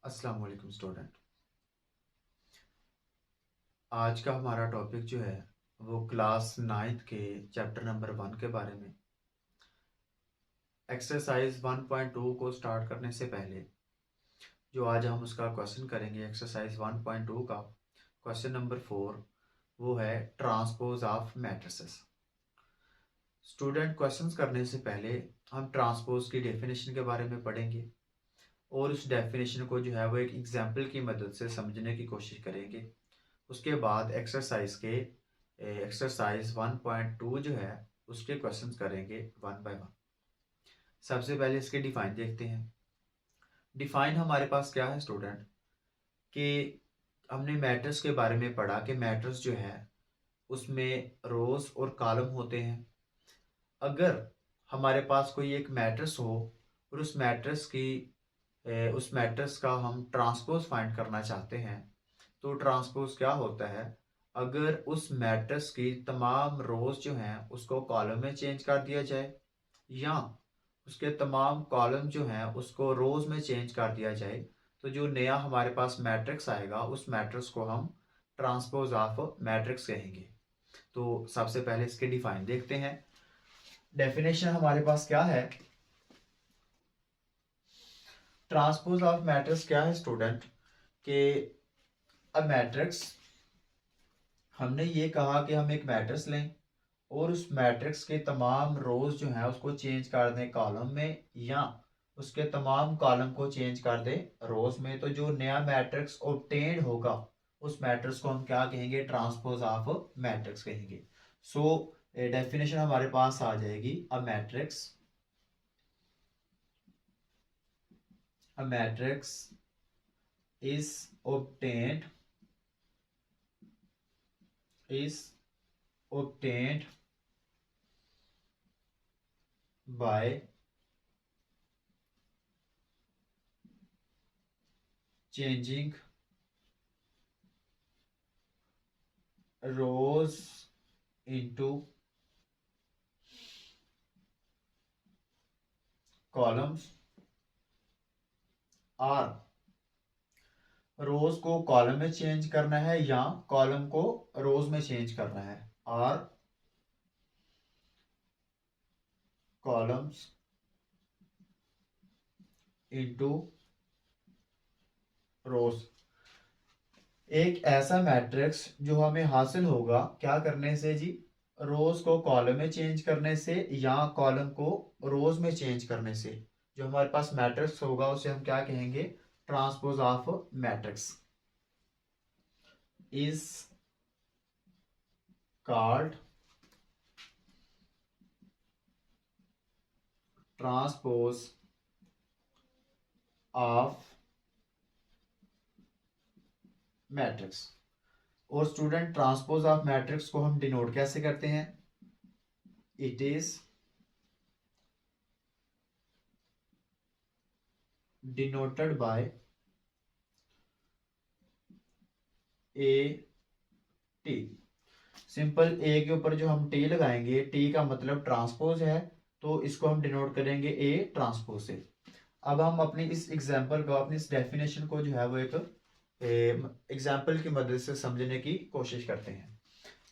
अस्सलाम वालेकुम स्टूडेंट। आज का हमारा टॉपिक जो है वो क्लास नाइन्थ के चैप्टर नंबर 1 के बारे में। एक्सरसाइज 1.2 को स्टार्ट करने से पहले जो आज हम उसका क्वेश्चन करेंगे, एक्सरसाइज 1.2 का क्वेश्चन नंबर 4, वो है transpose of matrices. Student, questions करने से पहले हम ट्रांसपोज की डेफिनेशन के बारे में पढ़ेंगे और उस डेफिनेशन को जो है वो एक एग्जाम्पल की मदद से समझने की कोशिश करेंगे। उसके बाद एक्सरसाइज 1.2 जो है उसके क्वेश्चंस करेंगे वन बाय वन। सबसे पहले इसके डिफाइन देखते हैं। डिफाइन हमारे पास क्या है स्टूडेंट, कि हमने मैट्रिक्स के बारे में पढ़ा कि मैट्रिक्स जो है उसमें रोज और कॉलम होते हैं। अगर हमारे पास कोई एक मैट्रिक्स हो और उस मैट्रिक्स का हम ट्रांसपोज फाइंड करना चाहते हैं, तो ट्रांसपोज क्या होता है, अगर उस मैट्रिक्स की तमाम रोज जो हैं उसको कॉलम में चेंज कर दिया जाए या उसके तमाम कॉलम जो हैं उसको रोज में चेंज कर दिया जाए, तो जो नया हमारे पास मैट्रिक्स आएगा उस मैट्रिक्स को हम ट्रांसपोज ऑफ मैट्रिक्स कहेंगे। तो सबसे पहले इसके डिफाइन देखते हैं। डेफिनेशन हमारे पास क्या है, ट्रांसपोज ऑफ मैट्रिक्स क्या है स्टूडेंट, कि अ मैट्रिक्स, हमने ये कहा कि हम एक मैट्रिक्स लें और उस मैट्रिक्स के तमाम रोज जो हैं उसको चेंज कर दें कॉलम में या उसके तमाम कॉलम को चेंज कर दें रोज में, तो जो नया मैट्रिक्स ऑब्टेन्ड होगा उस मैट्रिक्स को हम क्या कहेंगे, ट्रांसपोज ऑफ मैट्रिक्स कहेंगे। सो डेफिनेशन हमारे पास आ जाएगी, a matrix is obtained by changing rows into columns, और रोज को कॉलम में चेंज करना है या कॉलम को रोज में चेंज करना है, और कॉलम्स इनटू रोज। एक ऐसा मैट्रिक्स जो हमें हासिल होगा क्या करने से जी, रोज को कॉलम में चेंज करने से या कॉलम को रोज में चेंज करने से। जो हमारे पास मैट्रिक्स होगा उसे हम क्या कहेंगे, transpose of matrix is called transpose of matrix. और स्टूडेंट, ट्रांसपोज ऑफ मैट्रिक्स को हम डिनोट कैसे करते हैं, it is denoted by A T. Simple A के ऊपर जो हम टी लगाएंगे, टी का मतलब ट्रांसपोज है, तो इसको हम डिनोट करेंगे ए ट्रांसपोज से। अब हम अपनी इस एग्जांपल को, अपनी इस डेफिनेशन को जो है वो एक एग्जाम्पल की मदद से समझने की कोशिश करते हैं।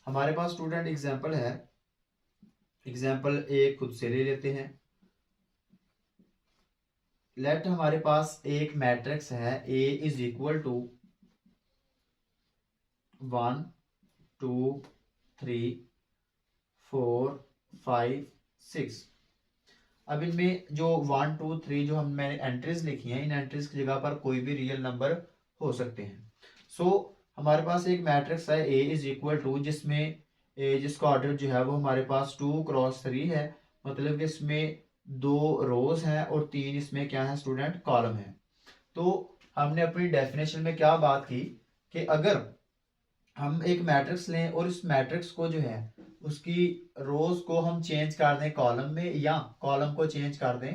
हमारे पास स्टूडेंट एग्जाम्पल है, एग्जाम्पल ए खुद से ले लेते हैं। लेट हमारे पास एक मैट्रिक्स है, ए इज इक्वल टू 1 2 3 4 5 6। अब इनमें जो 1 2 3 जो मैंने एंट्रीज लिखी हैं, इन एंट्रीज की जगह पर कोई भी रियल नंबर हो सकते हैं। सो हमारे पास एक मैट्रिक्स है ए इज इक्वल टू, जिसका ऑर्डर जो है वो हमारे पास 2 क्रॉस 3 है, मतलब कि इसमें 2 रोज हैं और 3 इसमें क्या है स्टूडेंट, कॉलम है। तो हमने अपनी डेफिनेशन में क्या बात की कि अगर हम एक मैट्रिक्स लें और इस मैट्रिक्स को जो है उसकी रोज को हम चेंज कर दें कॉलम में या कॉलम को चेंज कर दें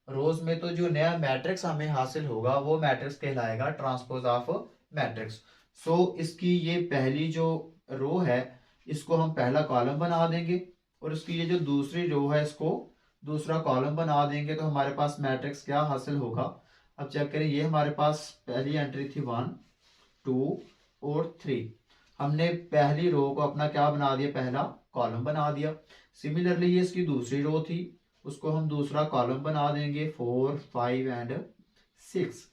रोज में, तो जो नया मैट्रिक्स हमें हासिल होगा वो मैट्रिक्स कहलाएगा ट्रांसपोज ऑफ मैट्रिक्स। सो इसकी ये पहली जो रो है इसको हम पहला कॉलम बना देंगे और इसकी ये जो दूसरी रो है इसको दूसरा कॉलम बना देंगे, तो हमारे पास मैट्रिक्स क्या हासिल होगा, अब चेक करें, ये हमारे पास पहली एंट्री थी 1 2 और 3। हमने पहली रो को अपना क्या बना दिया, पहला कॉलम बना दिया। सिमिलरली ये इसकी दूसरी रो थी, उसको हम दूसरा कॉलम बना देंगे 4 5 एंड 6।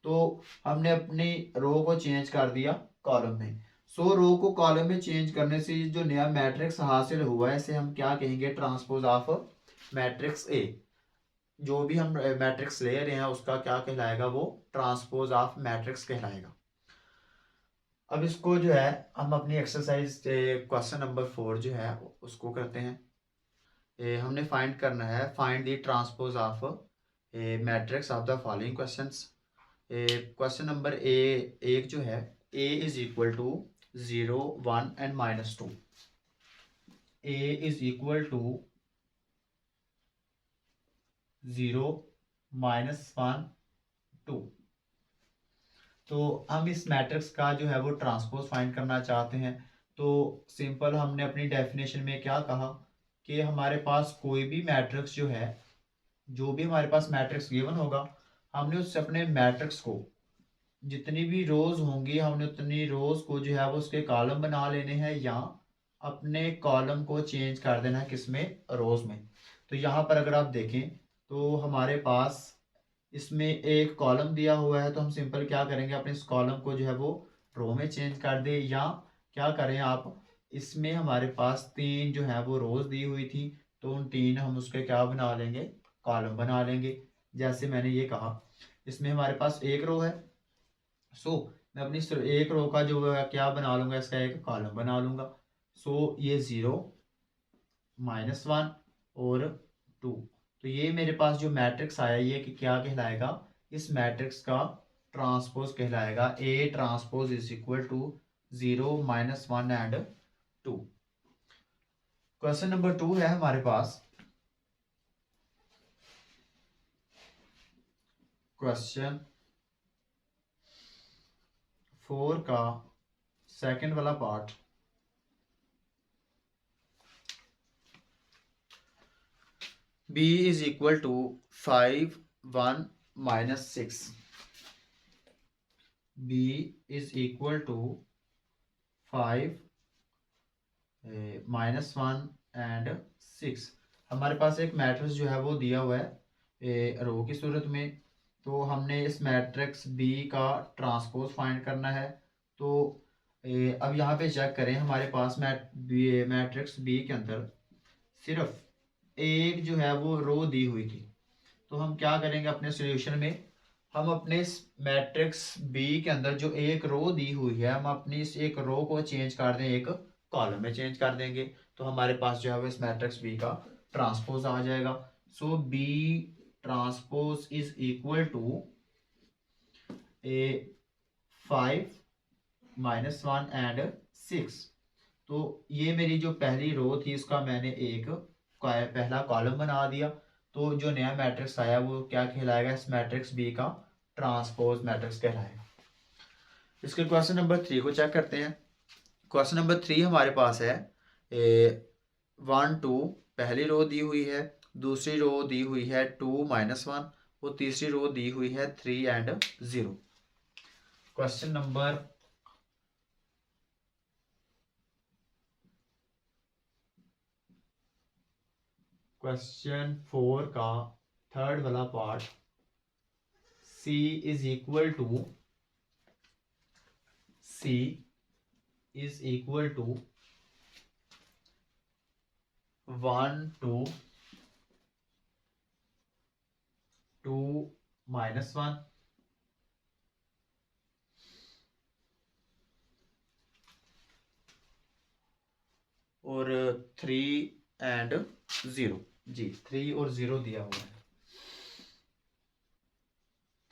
तो हमने अपनी रो को चेंज कर दिया कॉलम में। सो रो को कॉलम में चेंज करने से जो नया मैट्रिक्स हासिल हुआ है इसे हम क्या कहेंगे, ट्रांसपोज ऑफ मैट्रिक्स ए। जो भी हम मैट्रिक्स ले रहे हैं उसका क्या कहलाएगा, वो ट्रांसपोज ऑफ मैट्रिक्स कहलाएगा। अब इसको जो है हम अपनी एक्सरसाइज क्वेश्चन नंबर 4 जो है उसको करते हैं। हमने फाइंड करना है, find the transpose of matrix of the following questions. Question number एक जो है, a is equal to 0 1 and -2। a is equal to 0 -1 2। तो हम इस मैट्रिक्स का जो है वो ट्रांसपोज फाइंड करना चाहते हैं। तो सिंपल हमने अपनी डेफिनेशन में क्या कहा कि हमारे पास कोई भी मैट्रिक्स जो है, जो भी हमारे पास मैट्रिक्स गिवन होगा, हमने उससे अपने मैट्रिक्स को जितनी भी रोज होंगी हमने उतनी रोज को जो है वो उसके कॉलम बना लेने हैं, या अपने कॉलम को चेंज कर देना है किसमें, रोज में। तो यहाँ पर अगर आप देखें तो हमारे पास इसमें एक कॉलम दिया हुआ है, तो हम सिंपल क्या करेंगे, अपने इस कॉलम को जो है वो रो में चेंज कर दे, या क्या करें आप, इसमें हमारे पास 3 जो है वो रोज दी हुई थी, तो उन 3 हम उसके क्या बना लेंगे, कॉलम बना लेंगे। जैसे मैंने ये कहा इसमें हमारे पास एक रो है, सो मैं अपनी सिर्फ एक रो का जो है क्या बना लूंगा, इसका एक कॉलम बना लूंगा। सो ये 0 -1 और 2। तो ये मेरे पास जो मैट्रिक्स आया ये कि क्या कहलाएगा, इस मैट्रिक्स का ट्रांसपोज कहलाएगा। A transpose is equal to 0 -1 and 2। Question number 2 है हमारे पास, क्वेश्चन 4 का सेकंड वाला part. b is equal to 5 1 -6। b is equal to 5 -1 and 6। हमारे पास एक मैट्रिक्स जो है वो दिया हुआ है रो की सूरत में। तो हमने इस मैट्रिक्स बी का ट्रांसपोज फाइंड करना है। तो अब यहाँ पे चेक करें, हमारे पास मैट्रिक्स बी के अंदर सिर्फ एक जो है वो रो दी हुई थी। तो हम क्या करेंगे अपने सॉल्यूशन में, हम अपने इस मैट्रिक्स बी के अंदर जो एक रो दी हुई है, हम अपनी इस एक रो को चेंज कर दें, एक कॉलम में चेंज कर देंगे, तो हमारे पास जो है वो इस मैट्रिक्स बी का ट्रांसपोज आ जाएगा। So B transpose is equal to 5 -1 and 6। तो ये मेरी जो पहली रो थी इसका मैंने एक पहला कॉलम बना दिया। तो जो नया मैट्रिक्स आया वो क्या कहलाएगा, इस मैट्रिक्स बी का ट्रांसपोज मैट्रिक्स कहलाएगा। इसके क्वेश्चन नंबर 3 को चेक करते हैं। क्वेश्चन नंबर 3 हमारे पास है 1 2, पहली रो दी हुई है, दूसरी रो दी हुई है 2 -1 और तीसरी रो दी हुई है 3 एंड 0। क्वेश्चन नंबर क्वेश्चन 4 का थर्ड वाला part, c is equal to 1 2 2 -1 और 3 एंड 0। जी 3 और 0 दिया हुआ है,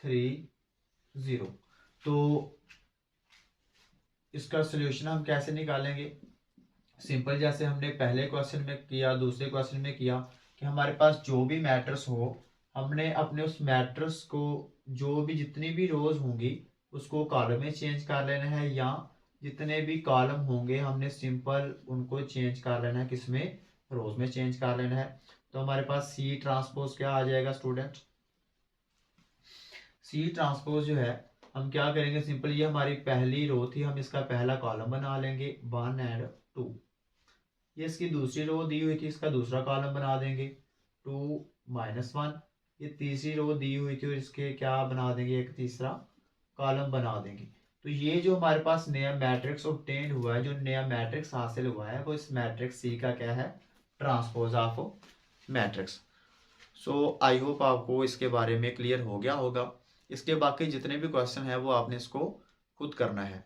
3 0। तो इसका सॉल्यूशन हम कैसे निकालेंगे, सिंपल जैसे हमने पहले क्वेश्चन में किया, दूसरे क्वेश्चन में किया, कि हमारे पास जो भी मैट्रिक्स हो, हमने अपने उस मैट्रिक्स को जो भी जितनी भी रोज होंगी उसको कॉलम में चेंज कर लेना है, या जितने भी कॉलम होंगे हमने सिंपल उनको चेंज कर लेना है, किसमें, रोज में चेंज कर लेना है। तो हमारे पास सी ट्रांसपोज क्या आ जाएगा स्टूडेंट, सी ट्रांसपोज जो है हम क्या करेंगे, सिंपल ये हमारी पहली रो थी, हम इसका पहला कॉलम बना लेंगे 1 एंड 2। ये इसकी दूसरी रो दी हुई थी, इसका दूसरा कॉलम बना देंगे 2 -1। ये तीसरी रो दी हुई थी और इसके क्या बना देंगे, एक तीसरा कॉलम बना देंगे। तो ये जो हमारे पास नया मैट्रिक्स ऑब्टेन हुआ है, जो नया मैट्रिक्स हासिल हुआ है, वो इस मैट्रिक्स सी का क्या है, transpose of matrix. So I hope आपको इसके बारे में क्लियर हो गया होगा। इसके बाकी जितने भी क्वेश्चन है वो आपने इसको खुद करना है।